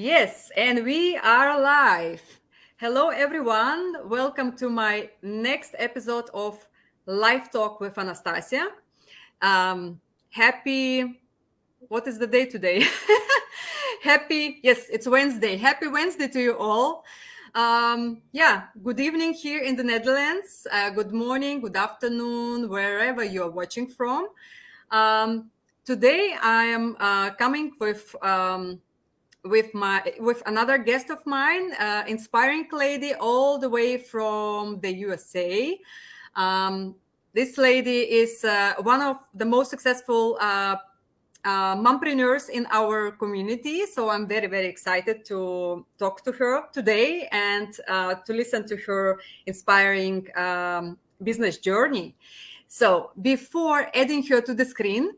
Yes, and we are live. Hello, everyone. Welcome to my next episode of Live Talk with Anastasija. Happy, what is the day today? Yes, it's Wednesday. Happy Wednesday to you all. Good evening here in the Netherlands. Good morning, good afternoon, wherever you are watching from. Today I am coming with another guest of mine, inspiring lady all the way from the USA. This lady is one of the most successful mompreneurs in our community. So I'm very, very excited to talk to her today and to listen to her inspiring business journey. So before adding her to the screen,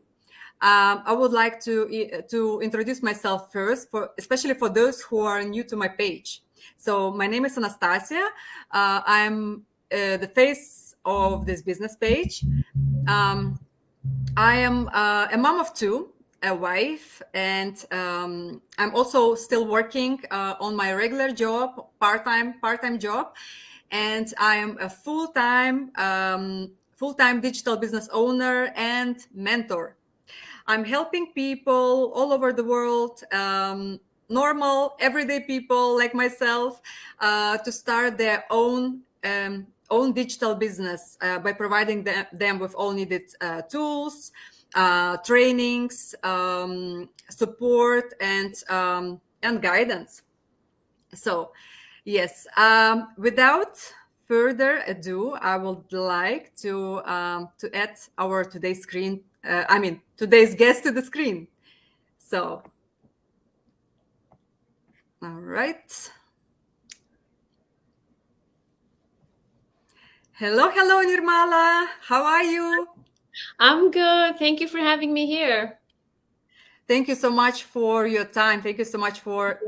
I would like to introduce myself first, especially for those who are new to my page. So my name is Anastasija. I'm the face of this business page. I am a mom of two, a wife, and I'm also still working on my regular job, part-time job, and I am a full-time digital business owner and mentor. I'm helping people all over the world, normal, everyday people like myself, to start their own digital business by providing them with all needed tools, trainings, support, and guidance. So, yes, without further ado, I would like to add our today's guest to the screen. So, all right. Hello, Nirmala. How are you? I'm good. Thank you for having me here. Thank you so much for your time. Thank you so much for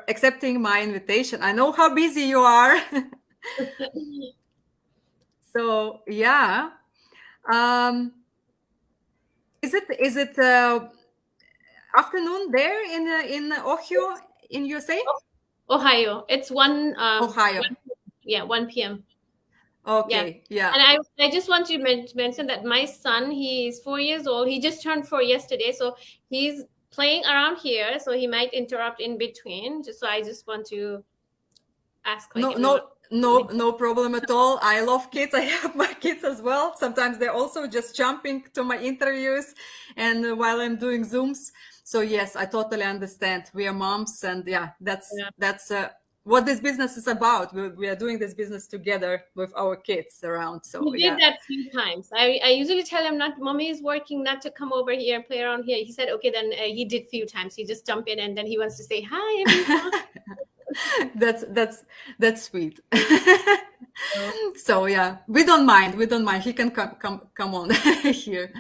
accepting my invitation. I know how busy you are. So yeah. Is it afternoon there in Ohio in USA? Ohio. It's Ohio. 1 p.m. Okay, yeah. And I just want to mention that my son, he's 4 years old. He just turned 4 yesterday, so he's playing around here. So he might interrupt in between. So I just want to ask, No problem at all. I love kids. I have my kids as well. Sometimes they're also just jumping to my interviews and while I'm doing Zooms. So yes, I totally understand. We are moms, and that's what this business is about. We are doing this business together with our kids around. So He did that few times. I usually tell him not, mommy is working, not to come over here and play around here. He said, okay, then he did few times. He just jumped in and then he wants to say, hi, everyone. that's sweet. So yeah, we don't mind. He can come on here.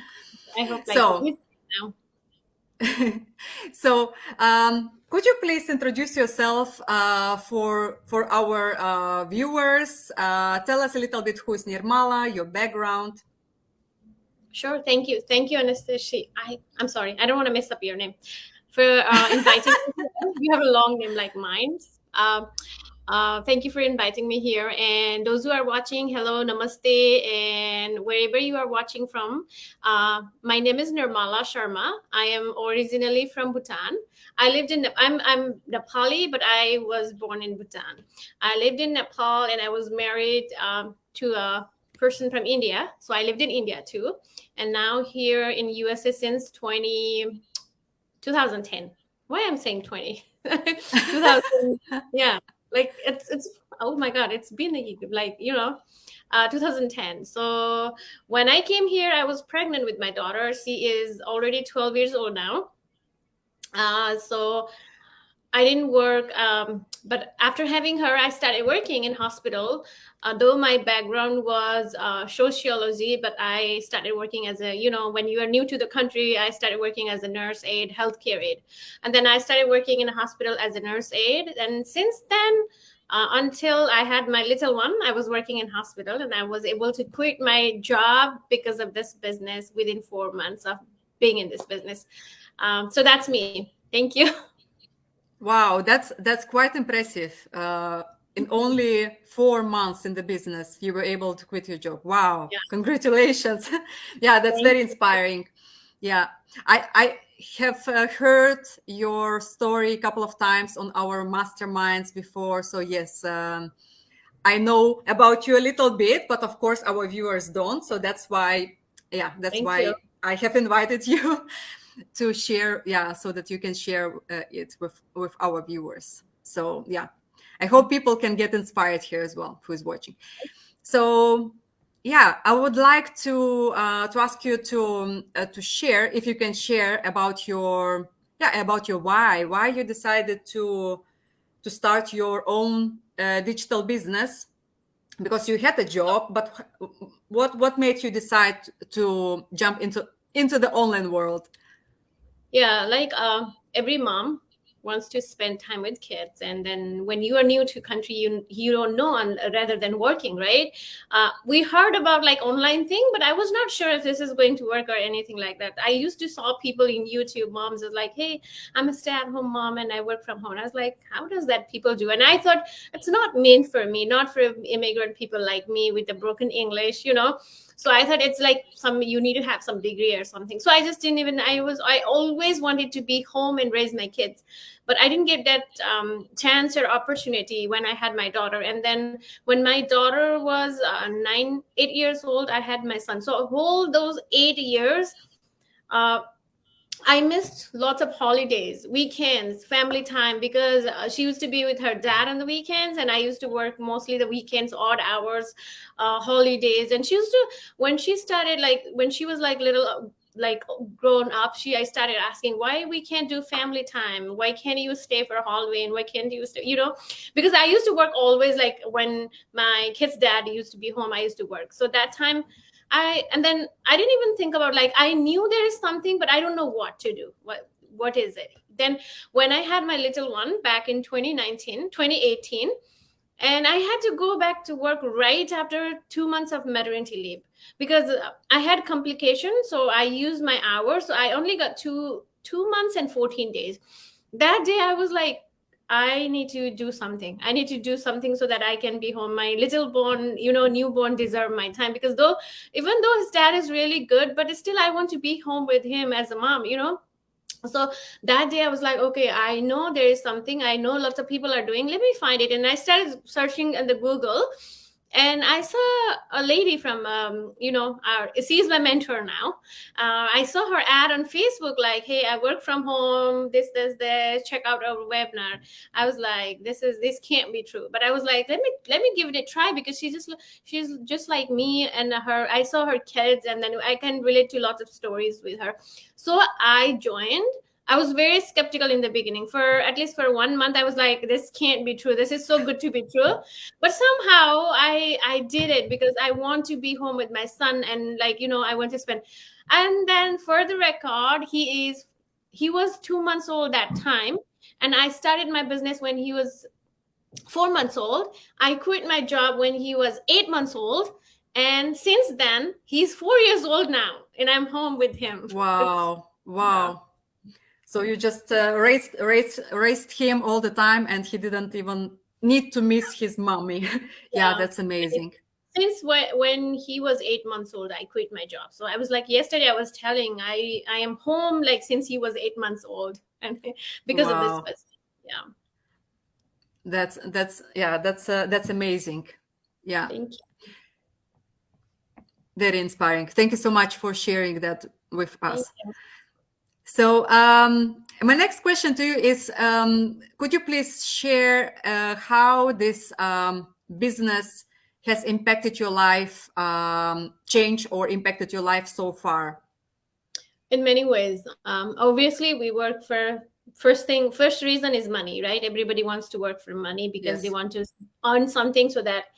I hope so. Now. So, could you please introduce yourself for our viewers? Tell us a little bit who is Nirmala, your background. Sure. Thank you, Anastasija. I'm sorry, I don't want to mess up your name. For inviting me. You have a long name like mine. Thank you for inviting me here. And those who are watching, hello, namaste, and wherever you are watching from, my name is Nirmala Sharma. I am originally from Bhutan. I'm Nepali, but I was born in Bhutan. I lived in Nepal and I was married to a person from India. So I lived in India too. And now here in USA since 2010. Why I'm saying 20? 2000, yeah. Like it's oh my god, it's been 2010. So when I came here, I was pregnant with my daughter. She is already 12 years old now. So I didn't work, but after having her, I started working in hospital. Though my background was sociology, but I started working as when you are new to the country, I started working as a nurse aide, healthcare aide. And then I started working in a hospital as a nurse aide. And since then, until I had my little one, I was working in hospital, and I was able to quit my job because of this business within 4 months of being in this business. So that's me. Thank you. Wow, that's quite impressive. In only 4 months in the business, you were able to quit your job. Wow, Yeah. congratulations. Yeah, that's Thank very inspiring. Yeah, I have heard your story a couple of times on our masterminds before. So yes, I know about you a little bit, but of course our viewers don't. So that's why, yeah, that's Thank you. why I have invited you to share, yeah, so that you can share it with our viewers. So yeah, I hope people can get inspired here as well, who is watching. So yeah, I would like to ask you to share, if you can share about your, yeah, about your why you decided to start your own digital business, because you had a job, but what made you decide to jump into the online world? Yeah, like every mom wants to spend time with kids, and then when you are new to country, you don't know, rather than working, right? We heard about like online thing, but I was not sure if this is going to work or anything like that. I used to saw people in YouTube, moms is like, hey, I'm a stay-at-home mom and I work from home. And I was like, how does that people do? And I thought it's not meant for me, not for immigrant people like me with the broken English, you know. So I thought it's like you need to have some degree or something. So I just didn't even, I always wanted to be home and raise my kids, but I didn't get that chance or opportunity when I had my daughter. And then when my daughter was 8 years old, I had my son. So whole those 8 years, uh, I missed lots of holidays, weekends, family time, because she used to be with her dad on the weekends, and I used to work mostly the weekends, odd hours, holidays. And she used to, when she started, like when she was like little, like grown up, I started asking why we can't do family time. Why can't you stay for Halloween? Why can't you stay? You know, because I used to work always, like when my kid's dad used to be home, I used to work. So that time and then I didn't even think about, like, I knew there is something, but I don't know what to do. What is it? Then when I had my little one back in 2018, and I had to go back to work right after 2 months of maternity leave, because I had complications. So I used my hours. So I only got 2 months and 14 days. That day I was like, I need to do something. I need to do something so that I can be home. My little born, newborn deserve my time, because even though his dad is really good, but still I want to be home with him as a mom. So that day I was like, okay, I know there is something. I know lots of people are doing. Let me find it. And I started searching in the Google, and I saw a lady from, she's my mentor now. I saw her ad on Facebook, like, hey, I work from home, this, check out our webinar. I was like, this can't be true. But I was like, let me give it a try, because she's just like me, and I saw her kids, and then I can relate to lots of stories with her. So I joined. I was very skeptical in the beginning. For at least for 1 month, I was like, this can't be true. This is so good to be true. But somehow I did it, because I want to be home with my son, and I want to spend. And then for the record, he was 2 months old that time, and I started my business when he was 4 months old. I quit my job when he was 8 months old. And since then, he's 4 years old now, and I'm home with him. Wow. Yeah. So you just raised him all the time, and he didn't even need to miss his mommy. Yeah, that's amazing. Since when he was 8 months old, I quit my job. So I was like, yesterday I was telling, I am home, like, since he was 8 months old, and because of this business. Yeah. That's amazing. Yeah. Thank you. Very inspiring. Thank you so much for sharing that with us. Thank you. So my next question to you is, could you please share how this business has impacted your life, changed or impacted your life so far? In many ways. Obviously, we work for, first reason is money, right? Everybody wants to work for money, because Yes. they want to earn something so that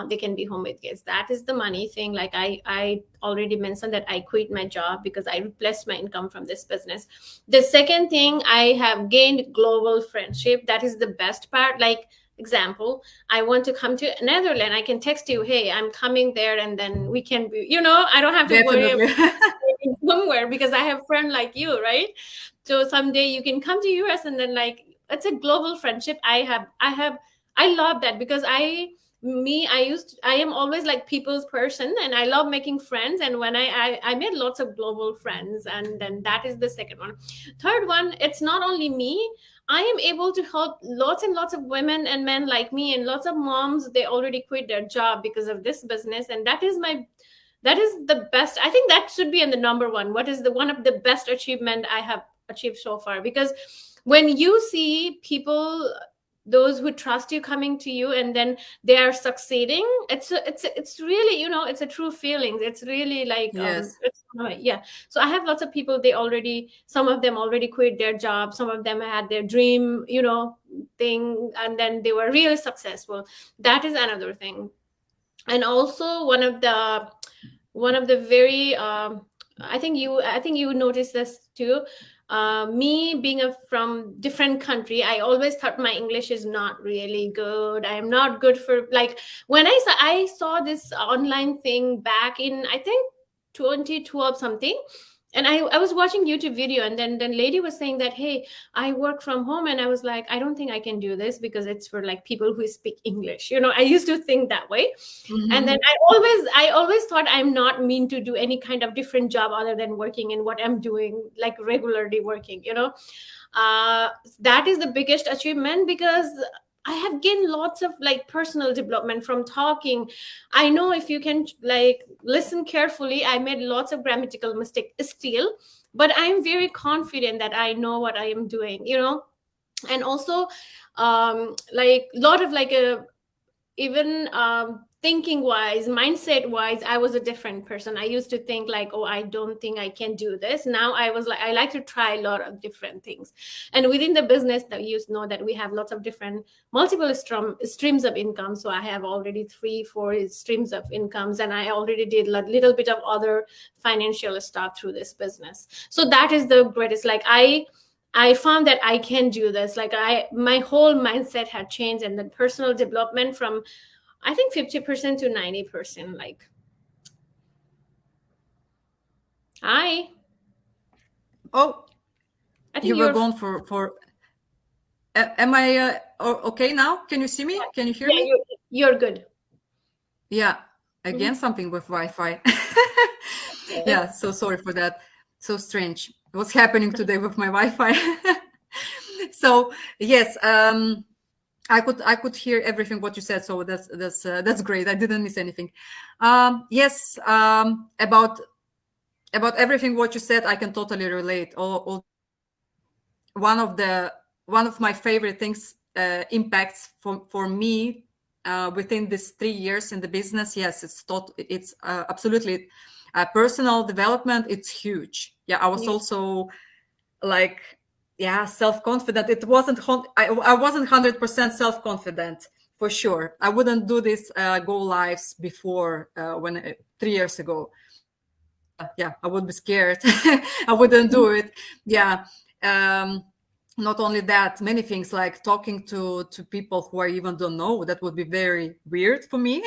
they can be home with kids. That is the money thing. Like I already mentioned that I quit my job because I replaced my income from this business. The second thing, I have gained global friendship. That is the best part. Like, example, I want to come to Netherlands, I can text you, hey, I'm coming there, and then we can be, I don't have to worry about somewhere, because I have friend like you, right? So someday you can come to US, and then, like, it's a global friendship. I love that, because I am always like people's person, and I love making friends. And when I made lots of global friends, and then that is the second one. Third one, it's not only me. I am able to help lots and lots of women and men like me, and lots of moms, they already quit their job because of this business. And that is the best. I think that should be in the number one. What is the one of the best achievement I have achieved so far? Because when you see people, those who trust you, coming to you, and then they are succeeding, it's really, it's a true feeling. It's really like, Yes. yeah. So I have lots of people, some of them already quit their job, some of them had their dream, thing, and then they were really successful. That is another thing. And also one of the very, I think you noticed this too. Me being from different country, I always thought my English is not really good. I am not good for, like, when I saw this online thing back in, I think, 2012 something. And I was watching YouTube video, and then lady was saying that, hey, I work from home. And I was like, I don't think I can do this, because it's for like people who speak English. I used to think that way. And then I always thought I'm not mean to do any kind of different job other than working in what I'm doing, like regularly working. That is the biggest achievement, because I have gained lots of like personal development from talking. I know, if you can like listen carefully, I made lots of grammatical mistake still, but I'm very confident that I know what I am doing. And also, like lot of like a even thinking wise, mindset wise, I was a different person. I used to think like, oh, I don't think I can do this. Now I like to try a lot of different things. And within the business, that you know that we have lots of different multiple streams of income. So I have already 3-4 streams of incomes, and I already did a little bit of other financial stuff through this business. So that is the greatest. Like I found that I can do this. Like my whole mindset had changed, and the personal development from, I think, 50% to 90%. Like, hi. Oh, I think you were gone for. Am I okay now? Can you see me? Can you hear me? You're good. Yeah. Again, something with Wi-Fi. Yeah. So sorry for that. So strange. What's happening today with my Wi-Fi? So yes, I could hear everything what you said. So that's great. I didn't miss anything. Yes, about everything what you said, I can totally relate. All one of my favorite things, impacts for me within these 3 years in the business. Yes, it's absolutely personal development. It's huge. Yeah, I was also like, yeah, self-confident. It wasn't I wasn't 100% self-confident, for sure. I wouldn't do this go lives before, when 3 years ago. Yeah, I would be scared. I wouldn't do it. Yeah. Not only that, many things like talking to people who I even don't know, that would be very weird for me.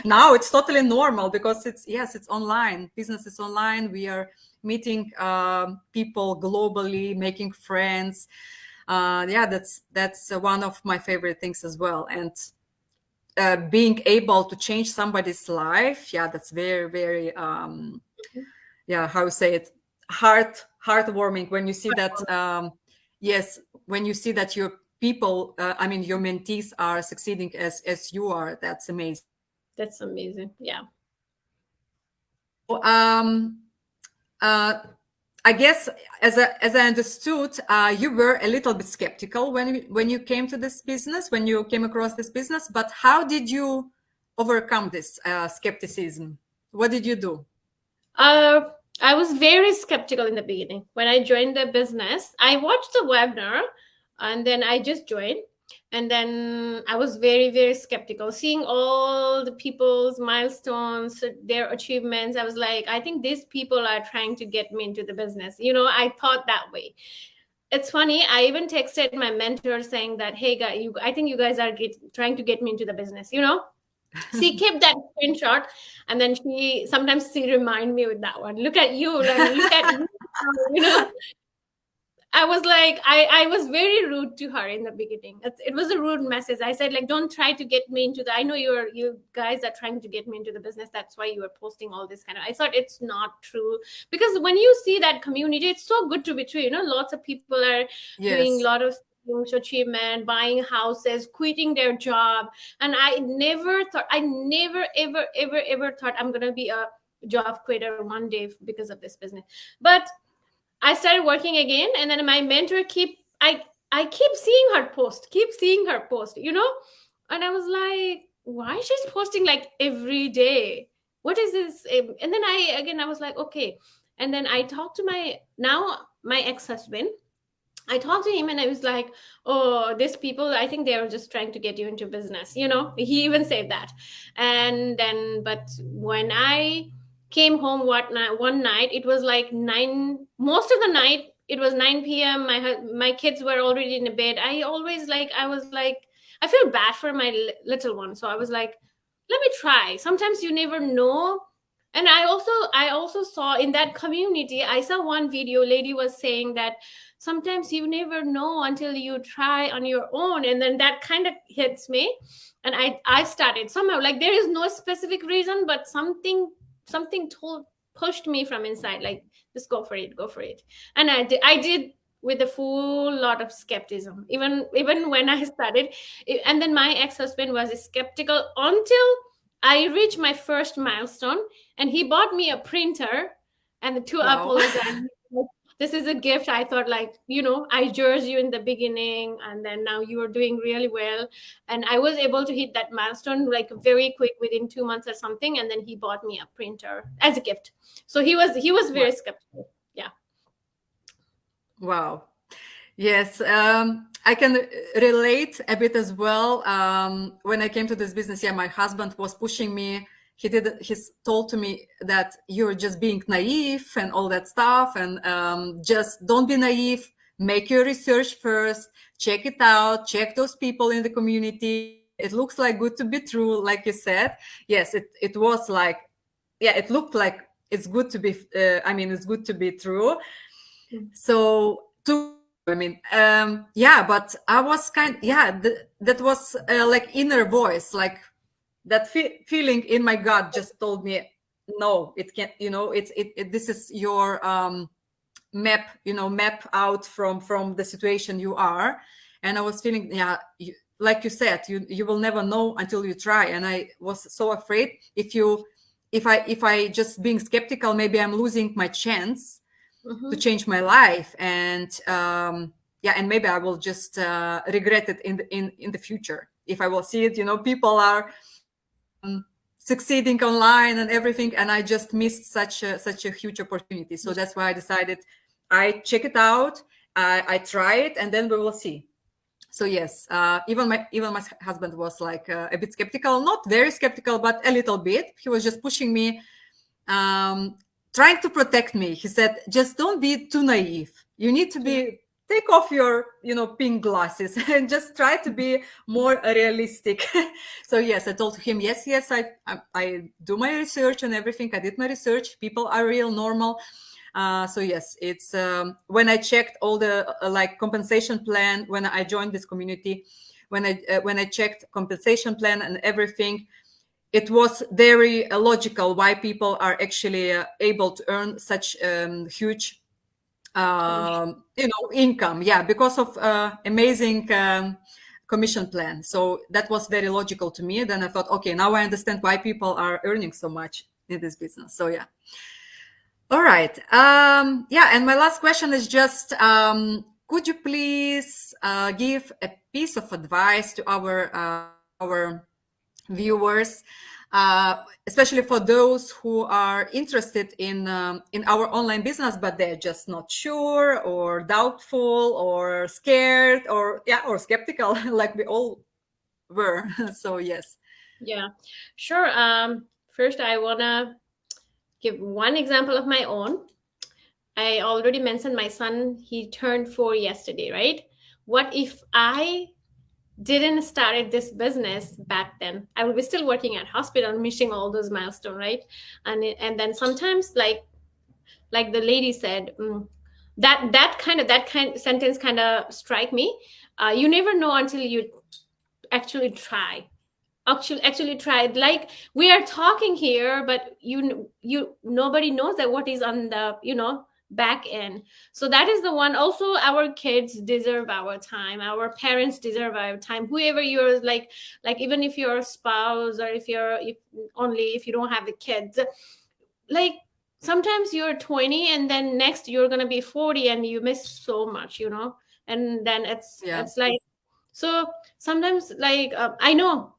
Now it's totally normal, because it's online. Business is online. We are meeting people globally, making friends. Yeah, that's one of my favorite things as well. And being able to change somebody's life, yeah, that's very, very yeah, how to say it, heartwarming when you see that. Yes, when you see that your people, I mean, your mentees are succeeding as you are. That's amazing. That's amazing. Yeah. I guess, as I understood, you were a little bit skeptical when you came to this business, when you came across this business. But how did you overcome this skepticism? What did you do? I was very skeptical in the beginning. When I joined the business, I watched the webinar, and then I just joined. And then I was very, very skeptical. Seeing all the people's milestones, their achievements, I was like, I think these people are trying to get me into the business. I thought that way. It's funny. I even texted my mentor saying that, hey, guys, I think you guys are trying to get me into the business. She kept that screenshot, and then sometimes she remind me with that one. Look at you, like, look at you. I was like, I was very rude to her in the beginning. It was a rude message. I said, like, don't try to get me into the, I know you guys are trying to get me into the business. That's why you are posting all this kind of, I thought it's not true. Because when you see that community, it's so good to be true. You know, lots of people are doing a Yes. lot of huge achievement, buying houses, quitting their job. And I never thought, I never, ever thought I'm going to be a job quitter one day because of this business. But I started working again, and then my mentor I keep seeing her post, you know, and I was like, why she's posting like every day? What is this? And then I was like, okay. And then I talked to my ex-husband. I talked to him and I was like, oh, these people, I think they are just trying to get you into business. You know, he even said that. And then, but when I came home one night, it was like most of the night, it was 9 p.m. My kids were already in the bed. I was like, I feel bad for my little one. So I was like, let me try. Sometimes you never know. And I also saw in that community, I saw one video, lady was saying that sometimes you never know until you try on your own. And then that kind of hits me. And I started somehow, like, there is no specific reason, but something pushed me from inside, like, just go for it. And I did with a full lot of skepticism, even when I started. And then my ex-husband was skeptical until I reached my first milestone, and he bought me a printer. And to Wow. apologize, this is a gift. I thought, like, you know, I judged you in the beginning, and then now you are doing really well. And I was able to hit that milestone like very quick, within 2 months or something. And then he bought me a printer as a gift. So he was Wow. very skeptical. Yeah. Wow. Yes, I can relate a bit as well. When I came to this business, yeah, my husband was pushing me. He's told to me that you're just being naive and all that stuff, and just don't be naive. Make your research first. Check it out. Check those people in the community. It looks like good to be true, like you said. Yes, it was like, yeah, it looked like it's good to be. It's good to be true. So I mean, yeah, but I was that was like inner voice, like that feeling in my gut just told me, no, it can't, you know, this is your map out from the situation you are. And I was feeling, yeah, like you said, you will never know until you try. And I was so afraid if I just being skeptical, maybe I'm losing my chance to change my life. And yeah, and maybe I will just regret it in the future if I will see it, you know, people are succeeding online and everything, and I just missed such a huge opportunity. So that's why I decided I check it out, I try it, and then we will see. So yes, even my husband was like a bit skeptical, not very skeptical, but a little bit. He was just pushing me, trying to protect me. He said, just don't be too naive. You need to be, take off your, you know, pink glasses and just try to be more realistic. So yes, I told him, yes, I do my research and everything. I did my research. People are real, normal. So yes, it's when I checked all the like compensation plan, when I joined this community, when I checked compensation plan and everything, it was very logical why people are actually able to earn such huge income. Yeah, because of amazing commission plan. So that was very logical to me. Then I thought, okay, now I understand why people are earning so much in this business. So yeah. All right. Yeah, and my last question is just, could you please give a piece of advice to our viewers, especially for those who are interested in our online business, but they're just not sure or doubtful or scared or skeptical, like we all were. So yes. Yeah, sure. First, I wanna give one example of my own. I already mentioned my son, he turned 4 yesterday, right? What if I didn't started this business back then? I would be still working at hospital, missing all those milestones, right? And then sometimes, like the lady said, that kind of sentence kind of strike me. You never know until you actually try. Actually try. Like, we are talking here, but nobody knows that what is on the back end. So that is the one. Also, our kids deserve our time, our parents deserve our time, whoever you're, like even if you're a spouse, or if you don't have the kids, like sometimes you're 20 and then next you're gonna be 40 and you miss so much, and then it's like, so sometimes, like, I know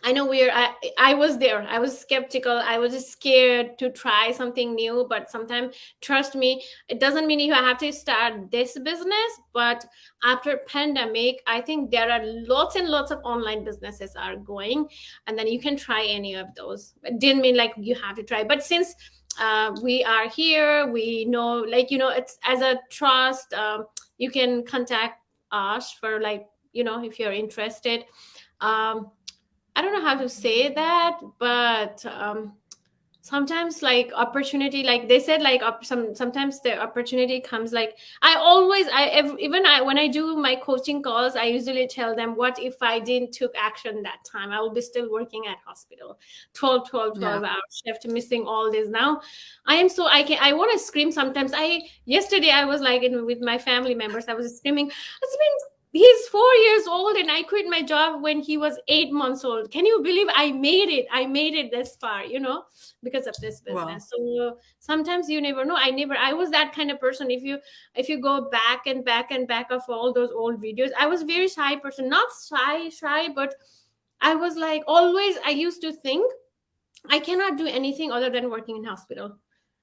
I was there. I was skeptical. I was just scared to try something new. But sometimes, trust me, it doesn't mean you have to start this business. But after pandemic, I think there are lots and lots of online businesses are going, and then you can try any of those. It didn't mean like you have to try. But since we are here, we know, like, it's as a trust. You can contact us for, like, if you're interested. I don't know how to say that, but sometimes, like, opportunity, like they said, like sometimes the opportunity comes. Like, when I do my coaching calls, I usually tell them, what if I didn't took action that time? I will be still working at hospital, 12 hour shift, missing all this. Now I want to scream sometimes. Yesterday I was like with my family members, I was screaming, he's 4 years old and I quit my job when he was 8 months old. Can you believe I made it this far, because of this business? Wow. So sometimes you never know. I was that kind of person. If you go back and back of all those old videos, I was very shy person. Not shy, but I was like, always, I used to think I cannot do anything other than working in hospital.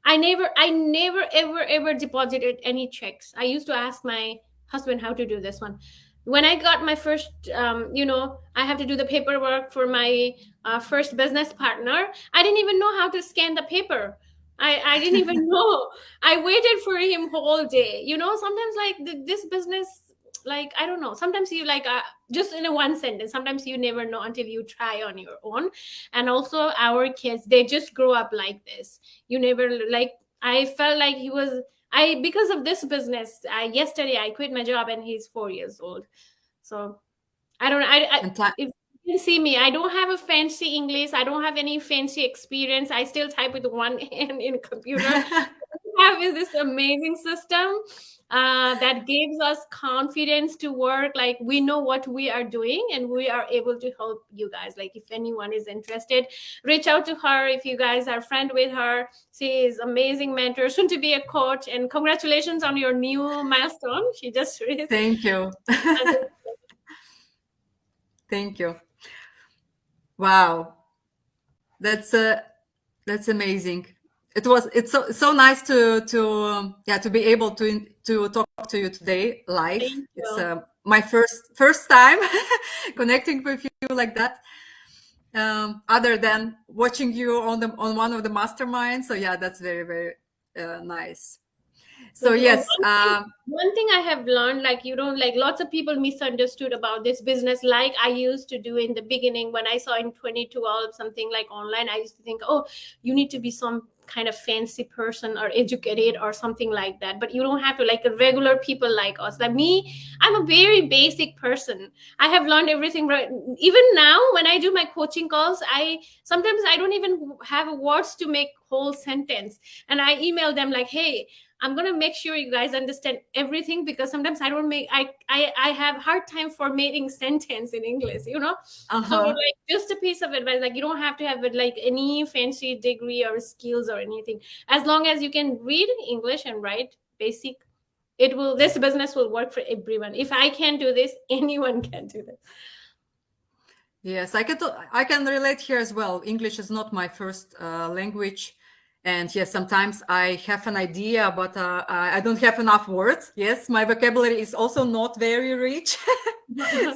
I never ever deposited any checks. I used to ask my husband how to do this one. When I got my first, I have to do the paperwork for my first business partner. I didn't even know how to scan the paper. I didn't even know. I waited for him whole day. Sometimes, like, this business, like, I don't know. Sometimes you, like, just in a one sentence, sometimes you never know until you try on your own. And also our kids, they just grow up like this. You never, like, I felt like because of this business, yesterday I quit my job and he's 4 years old. So I don't know. If you can see me, I don't have a fancy English. I don't have any fancy experience. I still type with one hand in a computer. We have this amazing system that gives us confidence to work. Like, we know what we are doing and we are able to help you guys. Like, if anyone is interested, reach out to her. If you guys are friend with her, she is amazing mentor, soon to be a coach. And congratulations on your new milestone. She just reached. Thank you. Thank you. Wow, that's amazing. It's so nice to be able to talk to you today live. It's my first time connecting with you like that. Other than watching you on one of the masterminds. So yeah, that's very, very nice. So yes, one thing I have learned, like, lots of people misunderstood about this business, like I used to do in the beginning. When I saw in 2012 something like online, I used to think, oh, you need to be some kind of fancy person or educated or something like that. But you don't have to. Like, regular people like us, like me, I'm a very basic person. I have learned everything. Right, even now when I do my coaching calls, sometimes I don't even have words to make whole sentence, and I email them like, hey, I'm gonna make sure you guys understand everything, because sometimes I have hard time formatting sentence in English, So, like, just a piece of advice, like, you don't have to have it like any fancy degree or skills or anything. As long as you can read English and write basic, this business will work for everyone. If I can do this, anyone can do this. Yes, I can relate here as well. English is not my first language. And yes, sometimes I have an idea, but I don't have enough words. Yes, my vocabulary is also not very rich.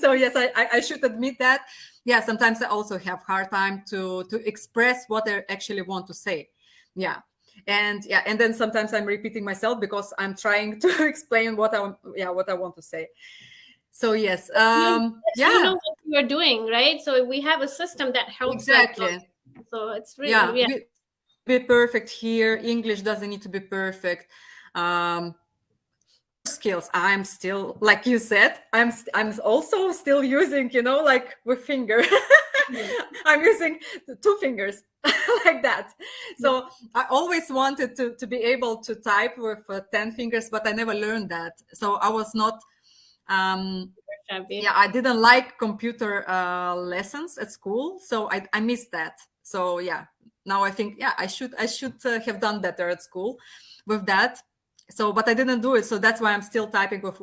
So yes, I should admit that. Yeah, sometimes I also have hard time to express what I actually want to say. Yeah. And then sometimes I'm repeating myself because I'm trying to explain what I want to say. So yes, you know what you're doing, right? So we have a system that helps. Exactly. So it's really be perfect here. English doesn't need to be perfect. skills. I'm still, like you said, I'm also still using, like with finger. I'm using 2 fingers like that. So I always wanted to be able to type with 10 fingers, but I never learned that. So I was not, I didn't like computer lessons at school. So I missed that. So now I think, I should have done better at school with that. So, but I didn't do it. So that's why I'm still typing with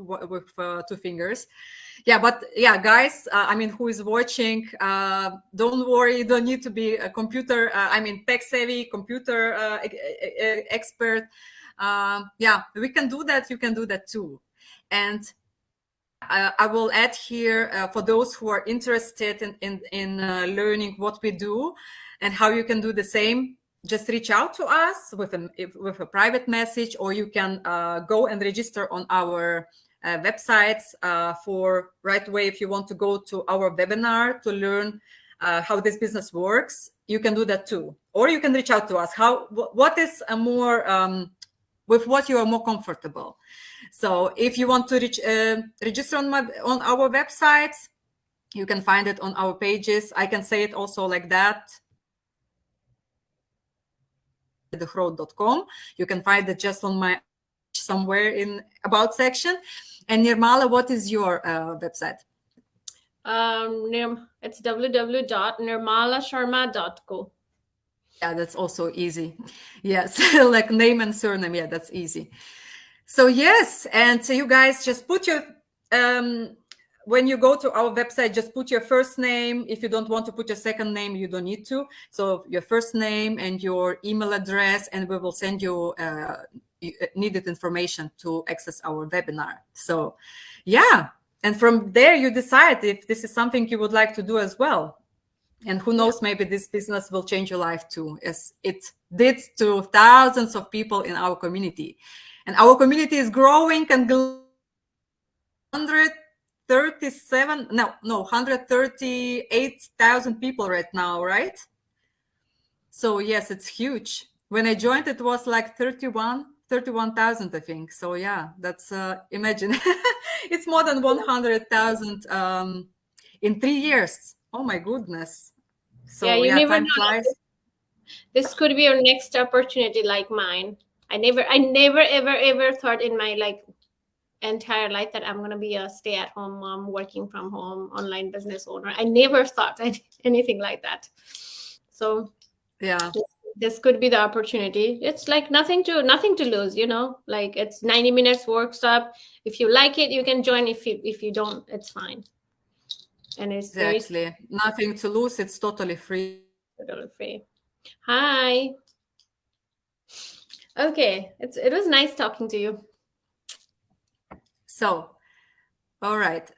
2 fingers. But guys, who is watching, don't worry, you don't need to be a computer, tech savvy, computer expert. We can do that. You can do that too. And I will add here, for those who are interested in learning what we do and how you can do the same, just reach out to us with a private message, or you can go and register on our websites for right away. If you want to go to our webinar to learn how this business works, you can do that too. Or you can reach out to us. What is a more with what you are more comfortable. So if you want to register on our websites, you can find it on our pages. I can say it also like that. 𝐄𝐏𝐈𝐒𝐃𝐄. You can find it just on my somewhere in about section. And Nirmala, what is your website? It's www.nirmalasharma.co. That's also easy. Yes, like name and surname. That's easy. So yes, and so you guys just put your when you go to our website, just put your first name. If you don't want to put your second name, you don't need to. So your first name and your email address, and we will send you needed information to access our webinar. So and from there you decide if this is something you would like to do as well. And who knows, maybe this business will change your life too, as it did to thousands of people in our community. And our community is growing and 138,000 people right now, right? So yes, it's huge. When I joined, it was like 31,000, I think. So that's imagine it's more than 100,000 in 3 years. Oh my goodness. So time flies. This could be your next opportunity, like mine. I never ever thought in my entire life that I'm going to be a stay-at-home mom, working from home, online business owner. I never thought anything like that. So this could be the opportunity. It's like nothing to lose, like it's 90 minutes workshop. If you like it, you can join. If you don't, it's fine. And it's exactly nothing to lose. It's totally free. Totally free. Hi. Okay, it was nice talking to you. So, all right.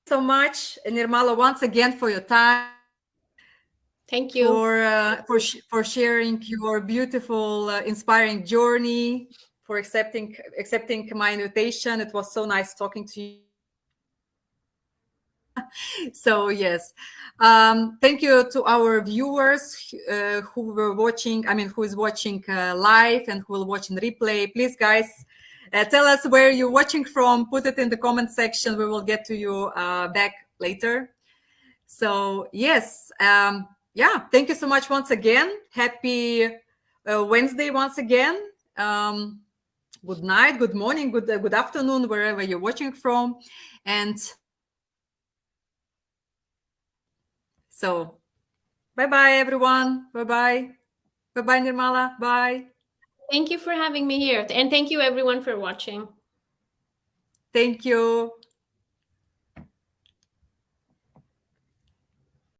So much, Nirmala, once again for your time. Thank you for sharing your beautiful, inspiring journey, for accepting my invitation. It was so nice talking to you. So yes, thank you to our viewers who were watching. Who is watching live and who will watch in replay. Please, guys, tell us where you're watching from. Put it in the comment section. We will get to you back later. So yes, thank you so much once again. Happy Wednesday once again. Good night, good morning, good afternoon, wherever you're watching from. And so bye-bye, everyone. Bye-bye. Bye-bye, Nirmala. Bye. Thank you for having me here. And thank you, everyone, for watching. Thank you.